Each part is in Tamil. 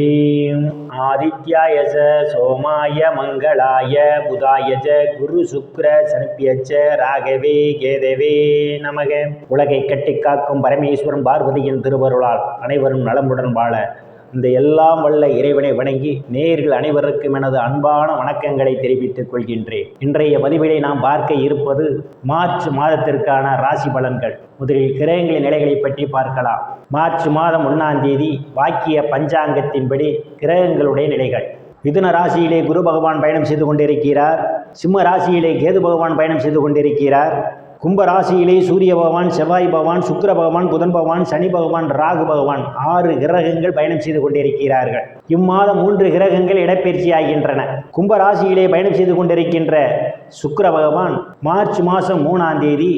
ஹ்ரீம் ஆதித்யாய சோமாய மங்களாய புதாய குரு சுக்ர சனிப்பியச்ச ராகவே கேதவே நமக. உலகை கட்டி காக்கும் பரமேஸ்வரன் பார்வதியின் திருவருளால் அனைவரும் நலமுடன் வாழ இந்த எல்லாம் வல்ல இறைவனை வணங்கி நேயர்கள் அனைவருக்கும் எனது அன்பான வணக்கங்களை தெரிவித்துக் கொள்கின்றேன். இன்றைய பதிவிலை நாம் பார்க்க இருப்பது மார்ச் மாதத்திற்கான ராசி பலன்கள். முதலில் கிரகங்களின் நிலைகளை பற்றி பார்க்கலாம். மார்ச் மாதம் 1ஆம் தேதி வாக்கிய பஞ்சாங்கத்தின்படி கிரகங்களுடைய நிலைகள். மிதுன ராசியிலே குரு பகவான் பயணம் செய்து கொண்டிருக்கிறார். சிம்ம ராசியிலே கேது பகவான் பயணம் செய்து கொண்டிருக்கிறார். கும்ப ராசியிலே சூரிய பகவான், செவ்வாய் பகவான், சுக்கிர பகவான், புதன் பகவான், சனி பகவான், ராகு பகவான் 6 கிரகங்கள் பயணம் செய்து கொண்டிருக்கிறார்கள். இம்மாதம் 3 கிரகங்கள் இடப்பெயர்ச்சி ஆகின்றன. கும்ப ராசியிலே பயணம் செய்து கொண்டிருக்கின்ற சுக்கிர பகவான் மார்ச் மாதம் 3ஆம் தேதி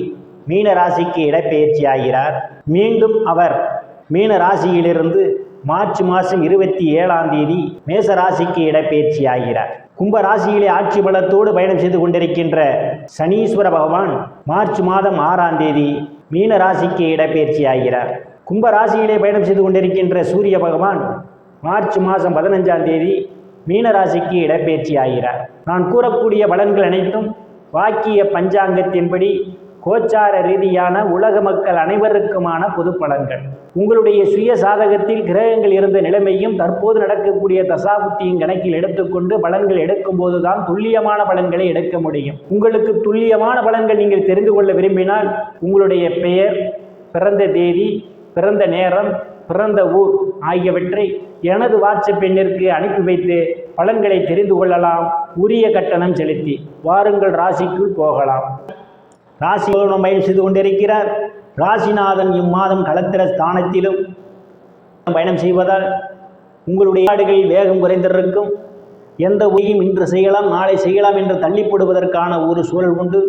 மீன ராசிக்கு இடப்பெயர்ச்சி ஆகிறார். மீண்டும் அவர் மீன ராசியிலிருந்து மார்ச் மாதம் 27ஆம் தேதி மேச ராசிக்கு இடப்பெயர்ச்சி ஆகிறார். கும்ப ராசியிலே ஆட்சி பலத்தோடு பயணம் செய்து கொண்டிருக்கின்ற சனீஸ்வர பகவான் மார்ச் மாதம் 6ஆம் தேதி மீன ராசிக்கு இடப்பெயர்ச்சி ஆகிறார். கும்ப ராசியிலே பயணம் செய்து கொண்டிருக்கின்ற சூரிய பகவான் மார்ச் மாதம் 15ஆம் தேதி மீன ராசிக்கு இடப்பெயர்ச்சி ஆகிறார். நான் கூறக்கூடிய பலன்கள் அனைத்தும் வாக்கிய பஞ்சாங்கத்தின்படி கோச்சார ரீதியான உலக மக்கள் அனைவருக்குமான பொது பலன்கள். உங்களுடைய சுய சாதகத்தில் கிரகங்கள் இருந்த நிலைமையும் தற்போது நடக்கக்கூடிய தசாபுத்தியும் கணக்கில் எடுத்துக்கொண்டு பலன்கள் எடுக்கும் போதுதான் துல்லியமான பலன்களை எடுக்க முடியும். உங்களுக்கு துல்லியமான பலன்கள் நீங்கள் தெரிந்து கொள்ள விரும்பினால் உங்களுடைய பெயர், பிறந்த தேதி, பிறந்த நேரம், பிறந்த ஊர் ஆகியவற்றை எனது வாட்ஸ்அப் எண்ணிற்கு அனுப்பி வைத்து பலன்களை தெரிந்து கொள்ளலாம். உரிய கட்டணம் செலுத்தி வாருங்கள், ராசிக்குள் போகலாம். ராசி பயணம் செய்து கொண்டிருக்கிறார். ராசிநாதன் இம்மாதம் களத்திர ஸ்தானத்திலும் பயணம் செய்வதால் உங்களுடைய நாடுகளில் வேகம் குறைந்திருக்கும். எந்த உயிரும் இன்று செய்யலாம், நாளை செய்யலாம் என்று தள்ளிப்படுவதற்கான ஒரு சூழல் உண்டு.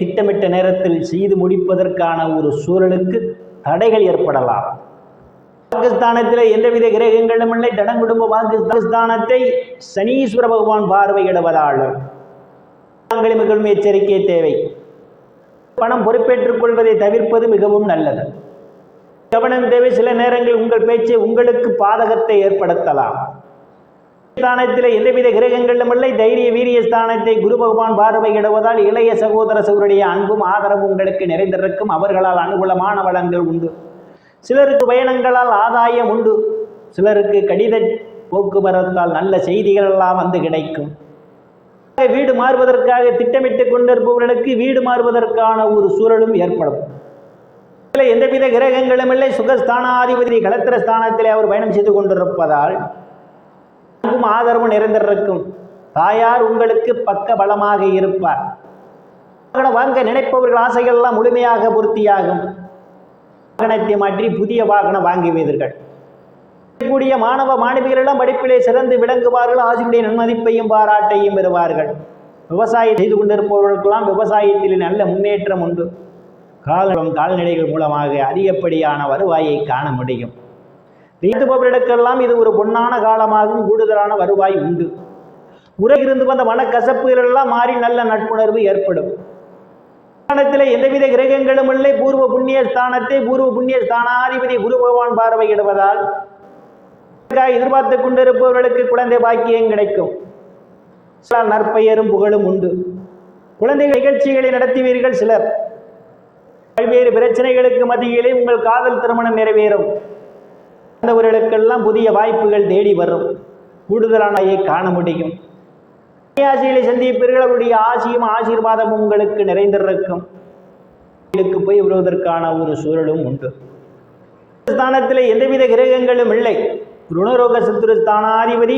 திட்டமிட்ட நேரத்தில் செய்து முடிப்பதற்கான ஒரு சூழலுக்கு தடைகள் ஏற்படலாம். பாகிஸ்தானத்தில் எந்தவித கிரகங்களும் இல்லை. தடங்குடும்ப பாகிஸ்தானத்தை சனீஸ்வர பகவான் பார்வையிடுவதால் மிகவும் எச்சரிக்கை தேவை. பணம் பொறுப்பேற்றுக் கொள்வதை தவிர்ப்பது மிகவும் நல்லது. கவனம் தேவை. சில நேரங்கள் உங்கள் பேச்சை உங்களுக்கு பாதகத்தை ஏற்படுத்தலாம். ஸ்தானத்தில் எந்தவித கிரகங்களும் இல்லை. தைரிய வீரிய ஸ்தானத்தை குரு பகவான் பார்வையிடுவதால் இளைய சகோதர சகோதரிய அன்பும் ஆதரவும் உங்களுக்கு நிறைந்திருக்கும். அவர்களால் அனுகூலமான வளங்கள் உண்டு. சிலருக்கு பயணங்களால் ஆதாயம் உண்டு. சிலருக்கு கடித போக்குவரத்தால் நல்ல செய்திகள் எல்லாம் வந்து கிடைக்கும். வீடு மாறுவதற்காக திட்டமிட்டுக் கொண்டிருப்பவர்களுக்கு வீடு மாறுவதற்கான ஒரு சூழலும் ஏற்படும். எந்தவித கிரகங்களும் இல்லை. சுகஸ்தானாதிபதி களத்திர ஸ்தானத்திலே அவர் பயணம் செய்து கொண்டிருப்பதால் ஆதரவு நிறைந்திருக்கும். தாயார் உங்களுக்கு பக்க பலமாக இருப்பார். வாங்க நினைப்பவர்கள் ஆசைகள் எல்லாம் முழுமையாக பூர்த்தியாகும். வாகனத்தை மாற்றி புதிய வாகனம் வாங்குவீர்கள். கூடிய மாணவ மாணவிகள் எல்லாம் படிப்பிலே சிறந்து விளங்குவார்கள். ஆசிரியருடைய நன்மதிப்பையும் பாராட்டையும் பெறுவார்கள். விவசாயம் செய்து கொண்டிருப்பவர்களுக்கெல்லாம் விவசாயத்தில் நல்ல முன்னேற்றம் உண்டு. கால்நடைகள் மூலமாக அதிகப்படியான வருவாயை காண முடியும். நீந்துபவர்களுக்கெல்லாம் இது ஒரு பொன்னான காலமாகவும் கூடுதலான வருவாய் உண்டு. உலகிருந்து வந்த மனக்கசப்புகள் எல்லாம் மாறி நல்ல நட்புணர்வு ஏற்படும். எந்தவித கிரகங்களும் இல்லை. பூர்வ புண்ணிய ஸ்தானத்தை பூர்வ புண்ணிய ஸ்தானாதிபதி குரு பகவான் பார்வையிடுவதால் எதிர்பார்த்து கொண்டிருப்பவர்களுக்கு குழந்தை பாக்கியம் கிடைக்கும். நற்பெயரும் புகழும் உண்டு. குழந்தைகள் நிகழ்ச்சிகளை நடத்துவீர்கள். சிலர் பல்வேறு பிரச்சனைகளுக்கு மத்தியிலே உங்கள் காதல் திருமணம் நிறைவேறும். அந்தவர்களுக்கெல்லாம் புதிய வாய்ப்புகள் தேடி வரும். கூடுதலான காண முடியும். ஆசைகளை சந்திப்பீர்கள். அவருடைய ஆசையும் ஆசீர்வாதமும் உங்களுக்கு நிறைந்திருக்கும். போய் வருவதற்கான ஒரு சூழலும் உண்டு. ஸ்தானத்தில் எந்தவித கிரகங்களும் இல்லை. ருணரோக சத்துரு ஸ்தானாதிபதி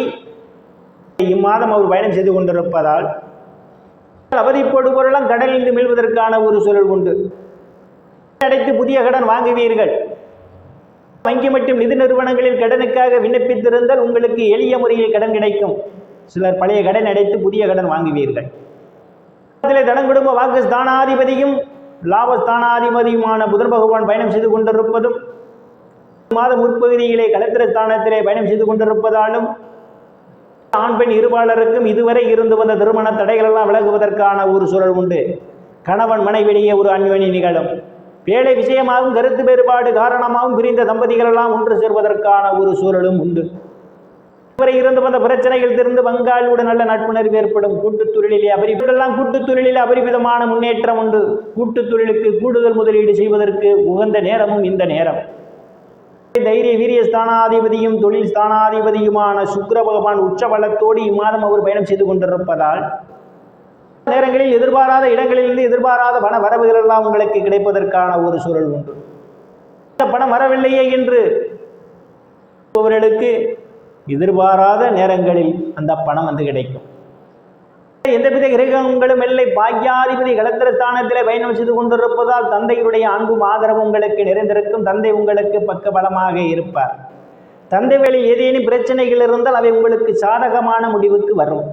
இம்மாதம் அவர் பயணம் செய்து கொண்டிருப்பதால் அவதிப்படுபவரெல்லாம் கடலில் மீள்வதற்கான ஒரு சூழல் உண்டு. அடைத்து புதிய கடன் வாங்குவீர்கள். வங்கி மற்றும் நிதி நிறுவனங்களில் கடனுக்காக விண்ணப்பித்திருந்தால் உங்களுக்கு எளிய முறையில் கடன் கிடைக்கும். சிலர் பழைய கடன் அடைத்து புதிய கடன் வாங்குவீர்கள். தடங்குடும்ப வாக்கு ஸ்தானாதிபதியும் லாபஸ்தானாதிபதியுமான புதன் பகவான் பயணம் செய்து கொண்டிருப்பதும் மாத முற்பகுதியிலே களத்திர ஸ்தானத்திலே பயணம் செய்து கொண்டிருப்பதாலும் ஆண் பெண் இருபாலருக்கும் இதுவரை இருந்து வந்த திருமண தடைகள் எல்லாம் விலகுவதற்கான ஒரு சூழல் உண்டு. கணவன் மனைவிடையே ஒரு அன்யோன்ய நிகழும். வேலை விஷயமாகவும் கருத்து வேறுபாடு காரணமாகவும் பிரிந்த தம்பதிகள் எல்லாம் ஒன்று சேர்வதற்கான ஒரு சூழலும் உண்டு. வரை இருந்து வந்த பிரச்சனைகள் திருந்து பங்காளியுடன் நல்ல நட்புணர்வு ஏற்படும். கூட்டுத் தொழிலிலே அபரிமிதமான முன்னேற்றம் உண்டு. கூட்டுத் தொழிலுக்கு கூடுதல் முதலீடு செய்வதற்கு உகந்த நேரமும் இந்த நேரம். தைரிய வீரிய ஸ்தானாதிபதியும் தொழில் ஸ்தானாதிபதியுமான சுக்கிர பகவான் உச்ச பலத்தோடு இம்மாதம் அவர் பயணம் செய்து கொண்டிருப்பதால் நேரங்களில் எதிர்பாராத இடங்களிலிருந்து எதிர்பாராத பண வரவுகள் எல்லாம் உங்களுக்கு கிடைப்பதற்கான ஒரு சூழல் உண்டு. பணம் வரவில்லையே என்று அவர்களுக்கு எதிர்பாராத நேரங்களில் அந்த பணம் வந்து கிடைக்கும். எந்தவித கிரகங்களும் இல்லை. பாக்யாதிபதி களத்திரஸ்தானத்திலே பயணம் செய்து கொண்டிருப்பதால் தந்தையுடைய அன்பும் ஆதரவும் உங்களுக்கு நிறைந்திருக்கும். தந்தை உங்களுக்கு பக்க பலமாக இருப்பார். தந்தை வேளையில் ஏதேனும் பிரச்சனைகள் இருந்தால் அவை உங்களுக்கு சாதகமான முடிவுக்கு வரும்.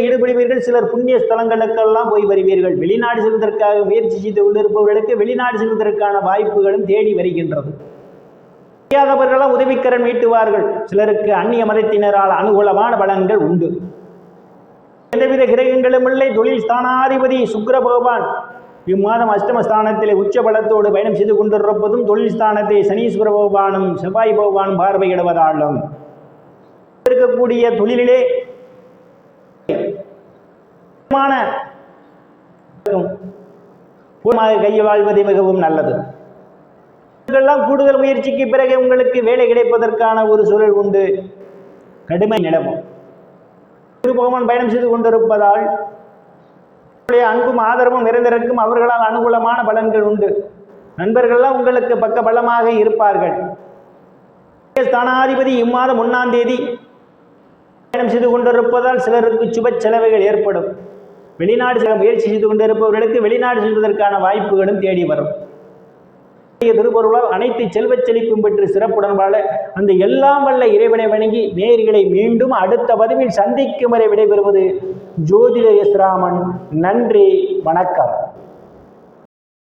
ஈடுபடுவீர்கள். சிலர் புண்ணிய ஸ்தலங்களுக்கெல்லாம் போய் வருவீர்கள். வெளிநாடு செல்வதற்காக முயற்சி செய்து கொண்டிருப்பவர்களுக்கு வெளிநாடு செல்வதற்கான வாய்ப்புகளும் தேடி வருகின்றது. முடியாதவர்களால் உதவிக்கரன் மீட்டுவார்கள். சிலருக்கு அந்நிய மதத்தினரால் அனுகூலமான பலன்கள் உண்டு. எந்தவித கிரகங்களும் இல்லை. தொழில் ஸ்தானாதிபதி சுக்கிர பகவான் இம்மாதம் அஷ்டமஸ்தானத்திலே உச்ச பலத்தோடு பயணம் செய்து கொண்டிருப்பதும் தொழில் ஸ்தானத்தை சனீஸ்வர பகவானும் செவ்வாய் பகவானும் பார்வையிடுவதாலும் இருக்கக்கூடிய தொழிலிலே கையில் வாழ்வதே மிகவும் நல்லது. கூடுதல் முயற்சிக்கு பிறகு உங்களுக்கு வேலை கிடைப்பதற்கான ஒரு சூழல் உண்டு. கடுமை நிலவும். பகவான் பயணம் செய்து கொண்டிருப்பதால் அன்பும் ஆதரவும் நிறைந்திருக்கும். அவர்களால் அனுகூலமான பலன்கள் உண்டு. நண்பர்கள்லாம் உங்களுக்கு பக்க பலமாக இருப்பார்கள். ஸ்தானாதிபதி இம்மாதம் 1ஆம் தேதி பயணம் செய்து கொண்டிருப்பதால் சிலருக்கு சுப செலவுகள் ஏற்படும். வெளிநாடு செல்ல முயற்சி செய்து கொண்டிருப்பவர்களுக்கு வெளிநாடு செல்வதற்கான வாய்ப்புகளும் தேடி வரும். திருப்பொருளால் அனைத்து செல்வச் செழிப்பும் பெற்று சிறப்புடன் வாழ அந்த எல்லாம் வல்ல இறைவனை வணங்கி நேயர்களை மீண்டும் அடுத்த பதிவில் சந்திக்கும் வரை விடைபெறுவது ஜோதிடர் எஸ் ராமன். நன்றி, வணக்கம்.